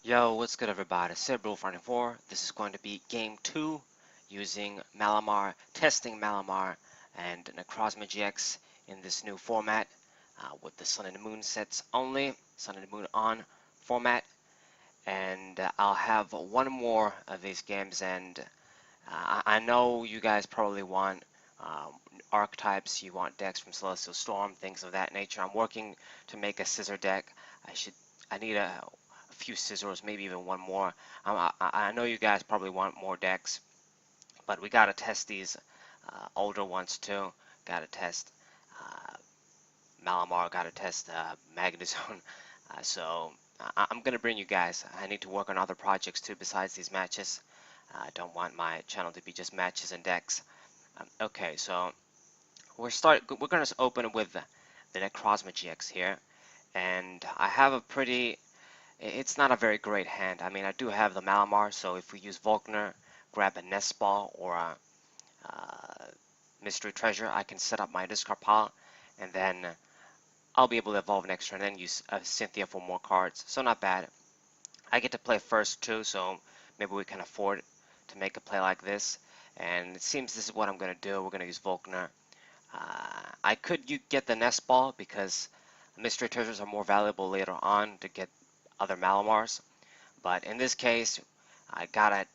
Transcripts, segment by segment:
Yo, what's good everybody? Cerebral44. This is going to be game 2 using Malamar, testing Malamar and Necrozma GX in this new format with the Sun and Moon sets only, Sun and Moon on format. And I'll have one more of these games, and I know you guys probably want archetypes, you want decks from Celestial Storm, things of that nature. I'm working to make a scissor deck. I need a few scissors, maybe even one more. I know you guys probably want more decks, but we gotta test these older ones too. Gotta test uh, Malamar, gotta test Magnezone. I'm gonna bring you guys. I need to work on other projects too besides these matches. I don't want my channel to be just matches and decks. Okay, so we're gonna open with the Necrozma GX here, and I have a pretty. It's not a very great hand. I mean, I do have the Malamar, so if we use Volkner, grab a Nest Ball or a Mystery Treasure, I can set up my discard pile, and then I'll be able to evolve next turn and then use Cynthia for more cards. So not bad. I get to play first too, so maybe we can afford to make a play like this. And it seems this is what I'm going to do. We're going to use Volkner. I could get the Nest Ball because Mystery Treasures are more valuable later on to get other Malamars, but in this case I gotta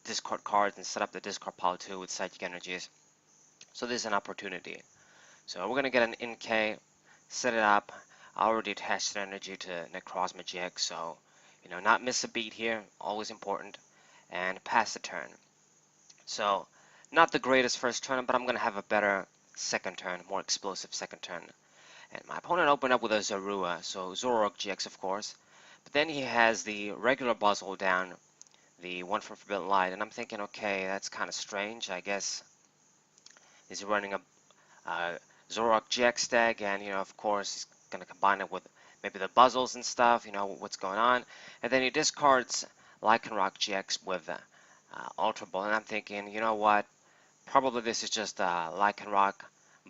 discard cards and set up the discard pile too with psychic energies, so this is an opportunity. So we're gonna get an NK, set it up. I already attached the energy to Necrozma GX, so not miss a beat here, always important, and pass the turn. So not the greatest first turn, but I'm gonna have a better second turn, more explosive second turn. And my opponent opened up with a Zorua, so Zoroark GX of course. But then he has the regular Buzzle down, the one from Forbidden Light, and I'm thinking, okay, that's kind of strange. I guess he's running a Zoroark GX deck, and of course he's going to combine it with maybe the Buzzles and stuff. What's going on, and then he discards Lycanroc GX with Ultra Ball, and I'm thinking, you know what? Probably this is just a Lycanroc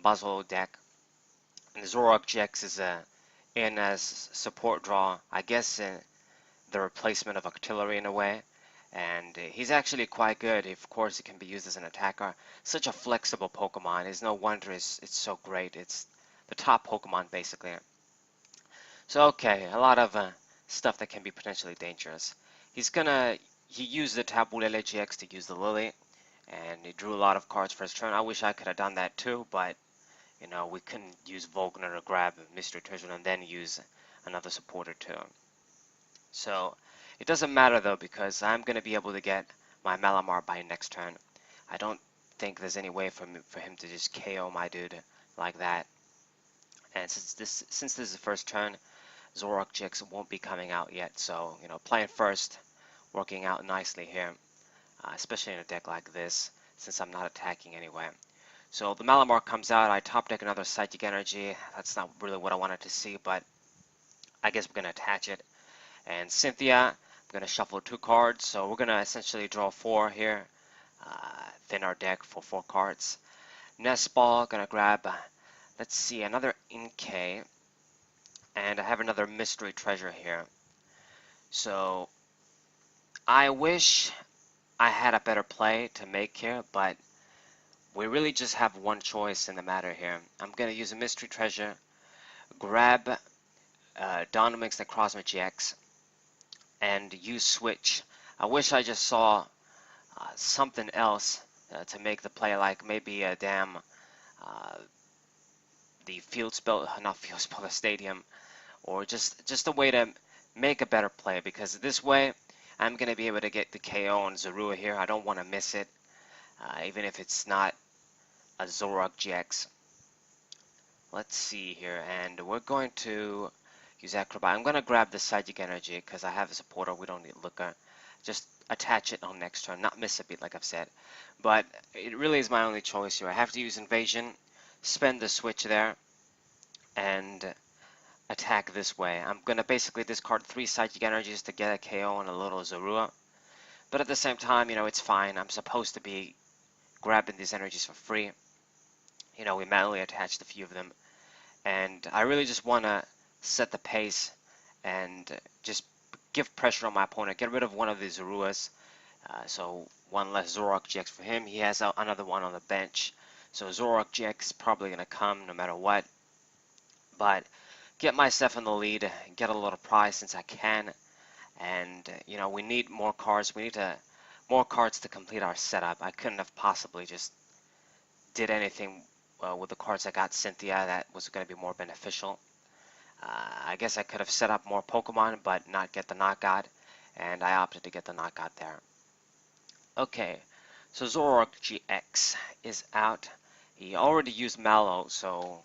Buzzle deck, and the Zoroark GX is in as support draw, I guess the replacement of artillery in a way, and he's actually quite good. Of course, he can be used as an attacker. Such a flexible Pokemon. It's no wonder it's so great. It's the top Pokemon basically. So okay, a lot of stuff that can be potentially dangerous. He used the Tabulele GX to use the Lily, and he drew a lot of cards for his turn. I wish I could have done that too, but we couldn't use Volkner to grab Mystery Treasure and then use another supporter too. So it doesn't matter though, because I'm going to be able to get my Malamar by next turn. I don't think there's any way for him to just KO my dude like that. And since this is the first turn, Zoroark GX won't be coming out yet. So playing first, working out nicely here, especially in a deck like this, since I'm not attacking anyway. So the Malamar comes out, I top deck another Psychic Energy. That's not really what I wanted to see, but I guess we're going to attach it. And Cynthia, I'm going to shuffle 2 cards, so we're going to essentially draw 4 here, thin our deck for 4 cards. Nest Ball, going to grab, let's see, another NK, and I have another Mystery Treasure here. So I wish I had a better play to make here, but we really just have one choice in the matter here. I'm going to use a Mystery Treasure, grab Dynamix Necrozma GX, and use Switch. I wish I just saw something else to make the play, like maybe a damn the field spell, not field spell, the stadium, or just a way to make a better play, because this way I'm going to be able to get the KO on Zorua here. I don't want to miss it, even if it's not a Zoroark GX. Let's see here, and we're going to use Acrobat. I'm going to grab the Psychic Energy because I have a supporter. We don't need Looker. Just attach it on next turn, not miss a beat like I've said. But it really is my only choice here. I have to use Invasion, spend the switch there, and attack this way. I'm going to basically discard 3 Psychic Energies to get a KO on a little Zorua. But at the same time, it's fine. I'm supposed to be grabbing these energies for free. We manually attached a few of them. And I really just want to set the pace and just give pressure on my opponent, get rid of one of the Zoruas. So one less Zoroark GX for him. He has another one on the bench. So Zoroark GX is probably going to come no matter what. But get myself in the lead, get a little prize since I can. And, you know, we need more cards. We need more cards to complete our setup. I couldn't have possibly just did anything with the cards I got Cynthia that was going to be more beneficial. I guess I could have set up more Pokemon, but not get the knockout. And I opted to get the knockout there. Okay, so Zoroark GX is out. He already used Mallow, so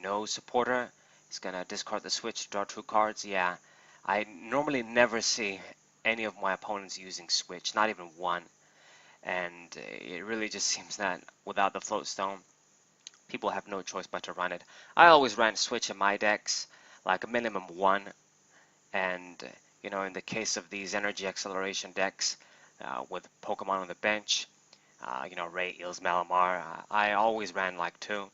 no supporter. He's gonna discard the switch, draw 2 cards. Yeah, I normally never see any of my opponents using switch, not even one. And it really just seems that without the float stone, people have no choice but to run it. I always ran switch in my decks, like a minimum 1. And you know, in the case of these energy acceleration decks, with Pokemon on the bench, you know, Ray, Eels, Malamar, I always ran like 2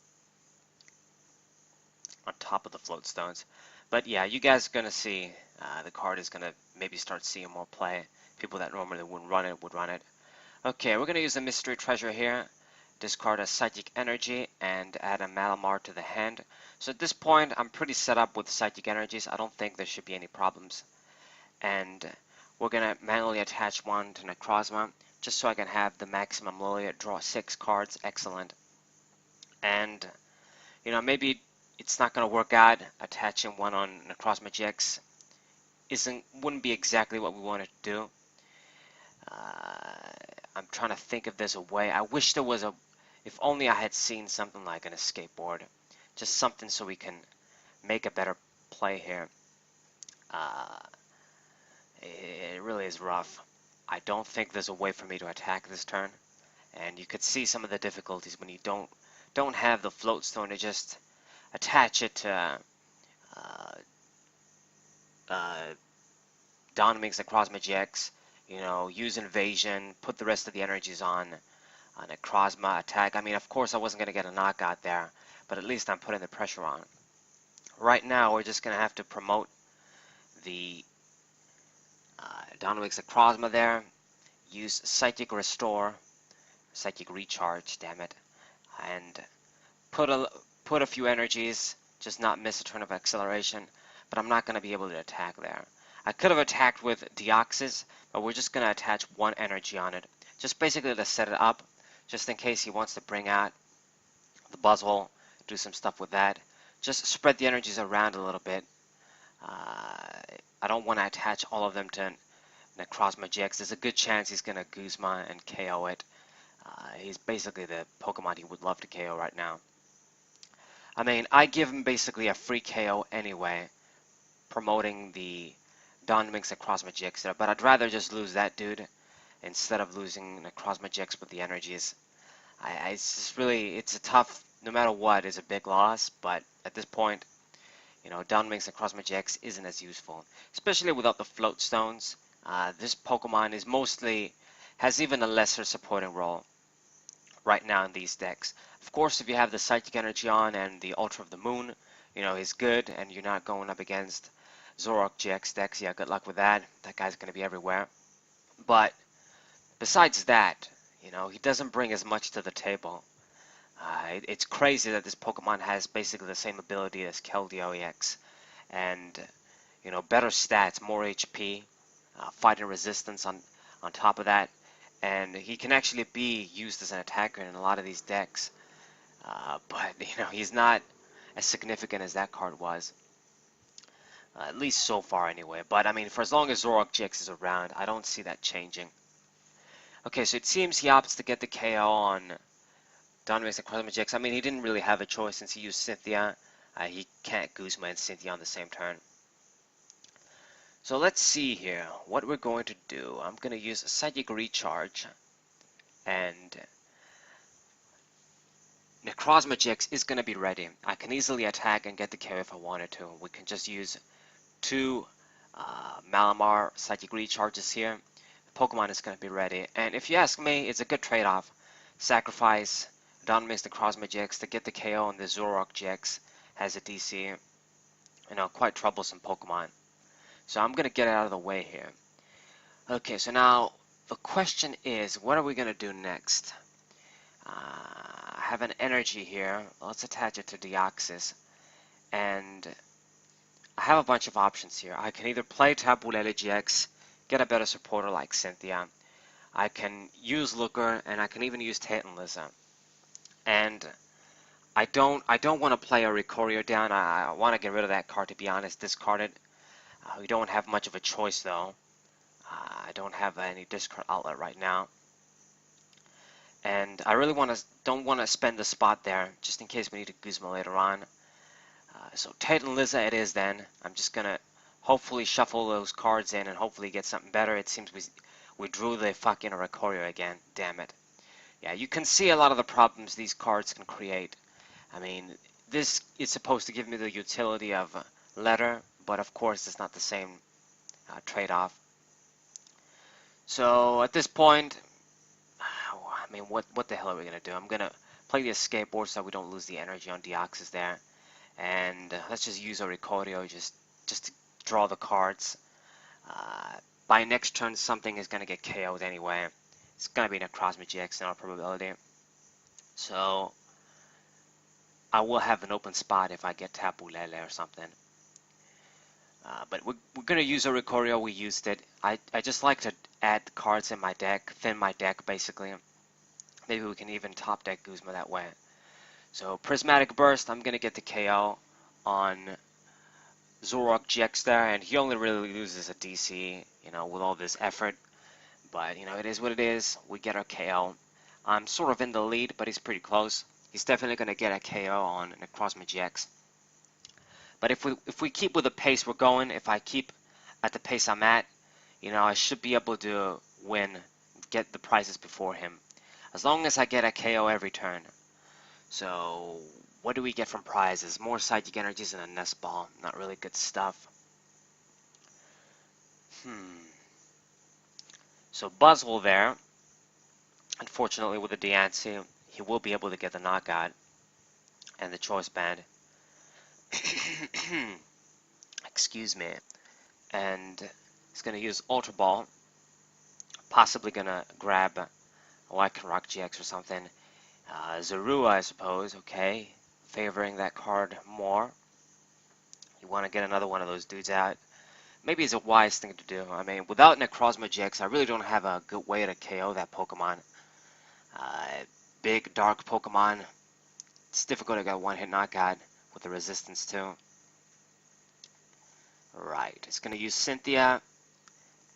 on top of the float stones. But yeah, you guys are going to see the card is going to maybe start seeing more play. People that normally wouldn't run it would run it. Okay, we're going to use the mystery treasure here. Discard a Psychic Energy and add a Malamar to the hand. So at this point, I'm pretty set up with Psychic Energies. I don't think there should be any problems. And we're going to manually attach one to Necrozma, just so I can have the maximum Lilia, draw 6 cards. Excellent. And, you know, maybe it's not going to work out. Attaching one on Necrozma GX wouldn't be exactly what we wanted to do. I'm trying to think if there's a way. I wish there was if only I had seen something like an escape board. Just something so we can make a better play here. It really is rough. I don't think there's a way for me to attack this turn. And you could see some of the difficulties when you don't have the float stone to just attach it to Dominix Necrozma GX, you know, use Invasion, put the rest of the energies on Necrozma attack. I mean, of course I wasn't going to get a knockout there, but at least I'm putting the pressure on. Right now we're just going to have to promote the Dominix Necrozma there, use Psychic Restore, Psychic Recharge, damn it, and put a few energies, just not miss a turn of acceleration, but I'm not going to be able to attack there. I could have attacked with Deoxys, but we're just going to attach 1 energy on it, just basically to set it up, just in case he wants to bring out the Buzzwole, do some stuff with that. Just spread the energies around a little bit. I don't want to attach all of them to Necrozma GX. There's a good chance he's going to Guzma and KO it. He's basically the Pokemon he would love to KO right now. I mean, I give him basically a free KO anyway, promoting the Dominix Necrozma GX there, but I'd rather just lose that dude instead of losing Necrozma GX with the energies. It's just really, it's a tough, no matter what, it's a big loss, but at this point, you know, Dominix Necrozma GX isn't as useful, especially without the float stones. This Pokemon has even a lesser supporting role right now in these decks. Of course, if you have the Psychic Energy on and the Ultra of the Moon, you know, he's good, and you're not going up against Zoroark GX decks. Yeah, good luck with that. That guy's going to be everywhere. But besides that, you know, he doesn't bring as much to the table. It's crazy that this Pokemon has basically the same ability as Keldeo EX, and you know, better stats, more HP, fighting resistance on top of that, and he can actually be used as an attacker in a lot of these decks. But you know, he's not as significant as that card was, at least so far anyway. But I mean, for as long as Zoroark GX is around, I don't see that changing. Okay, so it seems he opts to get the KO on Dominix Necrozma GX. I mean, he didn't really have a choice since he used Cynthia. He can't Guzma and Cynthia on the same turn. So let's see here what we're going to do. I'm going to use a Psychic Recharge, and Necrozma GX is going to be ready. I can easily attack and get the KO if I wanted to. We can just use 2 Malamar Psychic Recharges here. The Pokemon is going to be ready. And if you ask me, it's a good trade-off. Sacrifice Dominix Necrozma GX to get the KO on the Zoroark GX. Has a DC, you know, quite troublesome Pokemon. So I'm going to get it out of the way here. Okay, so now the question is, what are we going to do next? I have an energy here. Let's attach it to Deoxys. And I have a bunch of options here. I can either play Tabulele GX, get a better supporter like Cynthia. I can use Looker, and I can even use Tatanliza. And I don't want to play a Ricorio down. I want to get rid of that card, to be honest. Discard it. We don't have much of a choice though. I don't have any discard outlet right now. And I really don't want to spend the spot there, just in case we need a Guzma later on. So Tatanliza it is then. I'm just going to hopefully shuffle those cards in and hopefully get something better. It seems we drew the fucking Ricorio again. Damn it. Yeah, you can see a lot of the problems these cards can create. I mean, this is supposed to give me the utility of letter, but of course it's not the same trade-off. So at this point, I mean, what the hell are we going to do? I'm going to play the escape board so we don't lose the energy on Deoxys there. And let's just use a Ricorio just to draw the cards. By next turn, something is going to get KO'd anyway. It's going to be Necrozma GX in all probability. So I will have an open spot if I get Tapu Lele or something. But we're going to use a Ricorio. We used it. I just like to add cards in my deck, thin my deck basically. Maybe we can even top deck Guzma that way. So Prismatic Burst, I'm going to get the KO on Zoroark GX there, and he only really loses a DC, you know, with all this effort. But, you know, it is what it is. We get our KO. I'm sort of in the lead, but he's pretty close. He's definitely going to get a KO on Necrozma GX. But if we keep with the pace we're going, if I keep at the pace I'm at, you know, I should be able to win, get the prizes before him. As long as I get a KO every turn. So, what do we get from prizes? More psychic energies and a nest ball. Not really good stuff. So Buzzwole there. Unfortunately, with the Diancie, he will be able to get the knockout and the choice band. Excuse me. And he's going to use Ultra Ball. Possibly going to grab a Lycanroc GX or something. Zorua, I suppose, okay. Favoring that card more. You want to get another one of those dudes out. Maybe it's a wise thing to do. I mean, without Necrozma GX, I really don't have a good way to KO that Pokemon. Big, dark Pokemon. It's difficult to get one-hit knockout with the resistance too. Right, it's going to use Cynthia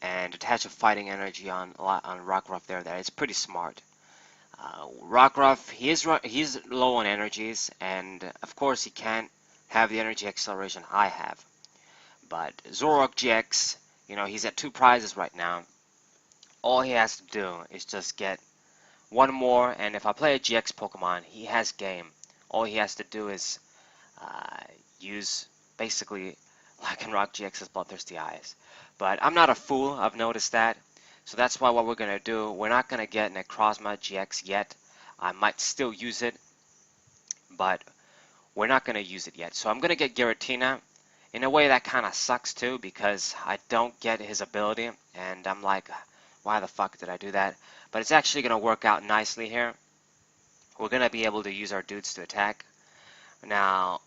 and attach a fighting energy on Rockruff there. It's pretty smart. Rockruff, he's low on energies, and of course he can't have the energy acceleration I have. But Zoroark GX, you know, he's at 2 prizes right now. All he has to do is just get one more, and if I play a GX Pokemon, he has game. All he has to do is use basically Lycanroc GX's Bloodthirsty Eyes. But I'm not a fool, I've noticed that. So that's why what we're going to do, we're not going to get Necrozma GX yet. I might still use it, but we're not going to use it yet. So I'm going to get Giratina. In a way that kind of sucks too, because I don't get his ability, and I'm like, why the fuck did I do that? But it's actually going to work out nicely here. We're going to be able to use our dudes to attack. Now,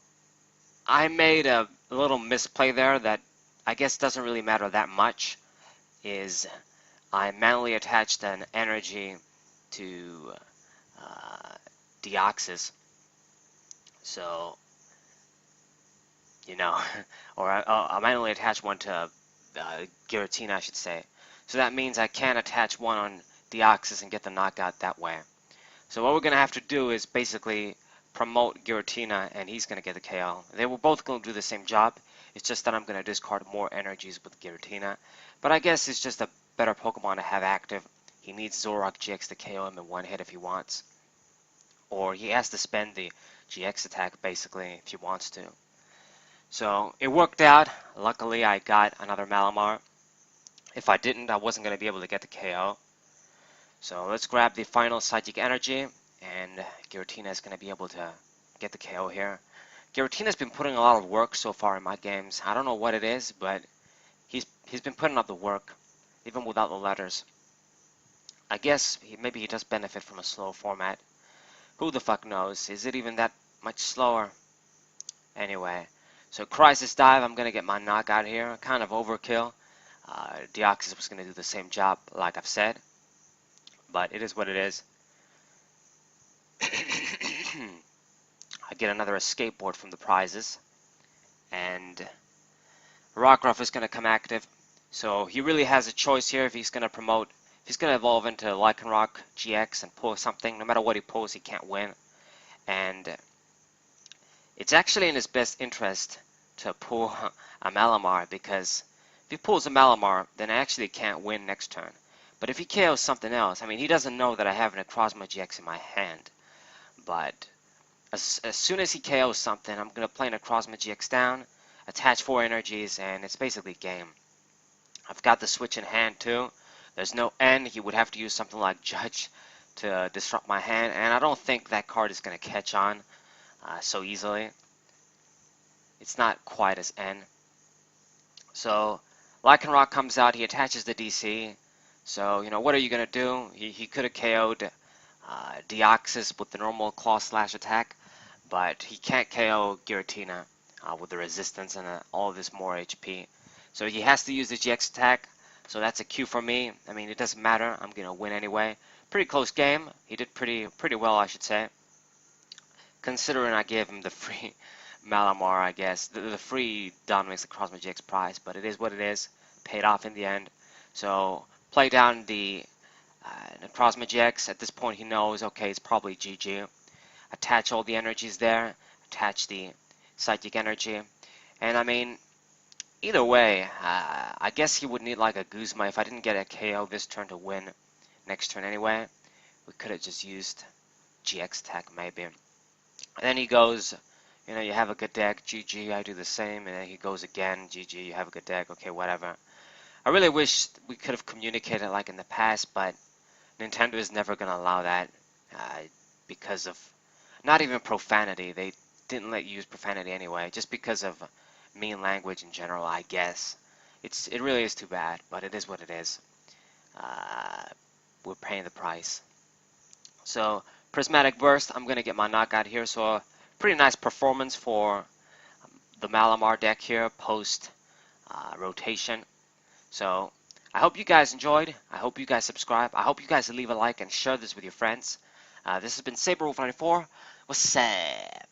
I made a little misplay there that I guess doesn't really matter that much, is I manually attached an energy to Deoxys. So, you know, or I manually attach one to Giratina, I should say. So that means I can't attach one on Deoxys and get the knockout that way. So what we're going to have to do is basically promote Giratina, and he's going to get the KO. They were both going to do the same job. It's just that I'm going to discard more energies with Giratina. But I guess it's just a better Pokemon to have active. He needs Zoroark GX to KO him in one hit if he wants. Or he has to spend the GX attack, basically, if he wants to. So it worked out. Luckily, I got another Malamar. If I didn't, I wasn't going to be able to get the KO. So let's grab the final Psychic Energy, and Giratina is going to be able to get the KO here. Giratina's been putting a lot of work so far in my games. I don't know what it is, but he's been putting up the work, even without the letters. I guess maybe he does benefit from a slow format. Who the fuck knows? Is it even that much slower? Anyway, so Crisis Dive, I'm gonna get my knockout here. Kind of overkill. Deoxys was gonna do the same job, like I've said, but it is what it is. I get another escape board from the prizes, and Rockruff is gonna come active. So he really has a choice here if he's gonna promote. If he's gonna evolve into Lycanroc GX and pull something, no matter what he pulls, he can't win. And it's actually in his best interest to pull a Malamar, because if he pulls a Malamar, then I actually can't win next turn. But if he KOs something else, I mean, he doesn't know that I have an Necrozma GX in my hand. But as soon as he KOs something, I'm going to play Necrozma GX down, attach 4 energies, and it's basically game. I've got the switch in hand too. There's no N. He would have to use something like Judge to disrupt my hand, and I don't think that card is going to catch on so easily. It's not quite as N. So Lycanroc comes out, he attaches the DC. So, you know, what are you going to do? He could have KO'd Deoxys with the normal Claw Slash attack, but he can't KO Giratina with the resistance and all of this more HP. So he has to use the GX attack. So that's a Q for me. I mean, it doesn't matter. I'm going to win anyway. Pretty close game. He did pretty well, I should say. Considering I gave him the free Malamar, I guess. The free Dominates the Necrozma GX prize, but it is what it is. Paid off in the end. So play down the Necrozma GX. At this point, he knows, okay, it's probably GG. Attach all the energies there. Attach the Psychic Energy. And I mean, either way, I guess he would need like a Guzma if I didn't get a KO this turn to win next turn anyway. We could have just used GX attack maybe. And then he goes, you know, you have a good deck, GG, I do the same, and then he goes again, GG, you have a good deck, okay, whatever. I really wish we could have communicated like in the past, but Nintendo is never going to allow that because of, not even profanity, they didn't let you use profanity anyway, just because of mean language in general, I guess. It really is too bad, but it is what it is. We're paying the price. So, Prismatic Burst, I'm going to get my knockout here, so pretty nice performance for the Malamar deck here post rotation. So I hope you guys enjoyed. I hope you guys subscribe. I hope you guys leave a like and share this with your friends. This has been SaberWolf94. What's up?